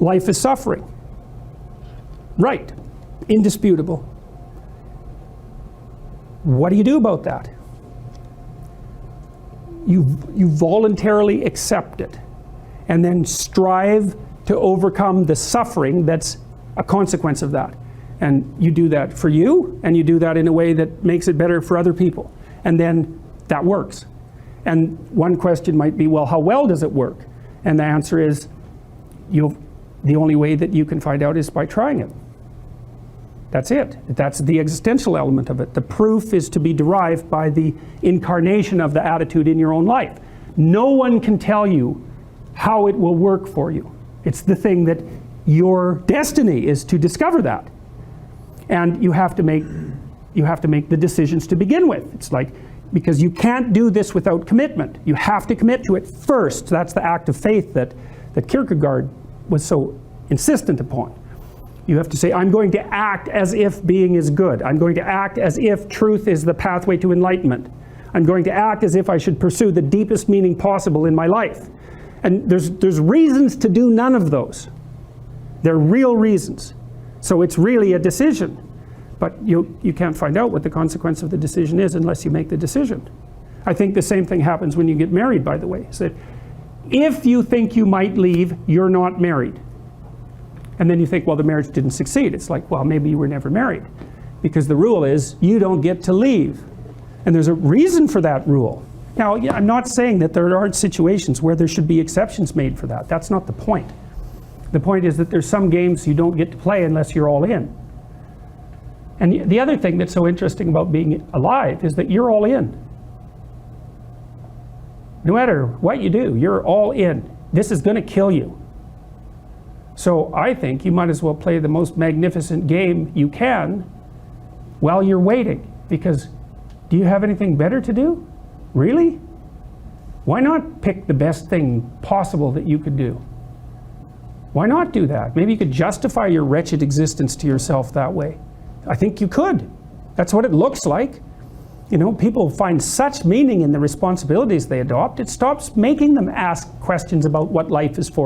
life is suffering. Right. Indisputable. What do you do about that? You voluntarily accept it and then strive to overcome the suffering that's a consequence of that. And you do that for you, and you do that in a way that makes it better for other people. And then that works. And one question might be, well, how well does it work? And the answer is, the only way that you can find out is by trying it. That's it. That's the existential element of it. The proof is to be derived by the incarnation of the attitude in your own life. No one can tell you how it will work for you. It's the thing that your destiny is to discover that. And you have to make the decisions to begin with. It's like, because you can't do this without commitment. You have to commit to it first. That's the act of faith that Kierkegaard was so insistent upon. You have to say, I'm going to act as if being is good. I'm going to act as if truth is the pathway to enlightenment. I'm going to act as if I should pursue the deepest meaning possible in my life. And there's reasons to do none of those. They're real reasons. So it's really a decision. But you can't find out what the consequence of the decision is unless you make the decision. I think the same thing happens when you get married, by the way. So if you think you might leave, you're not married. And then you think, well, the marriage didn't succeed. It's like, well, maybe you were never married. Because the rule is, you don't get to leave. And there's a reason for that rule. Now, yeah, I'm not saying that there aren't situations where there should be exceptions made for that. That's not the point. The point is that there's some games you don't get to play unless you're all in. And the other thing that's so interesting about being alive is that you're all in. No matter what you do, you're all in. This is going to kill you. So I think you might as well play the most magnificent game you can while you're waiting. Because do you have anything better to do? Really? Why not pick the best thing possible that you could do? Why not do that? Maybe you could justify your wretched existence to yourself that way. I think you could. That's what it looks like. You know, people find such meaning in the responsibilities they adopt, it stops making them ask questions about what life is for.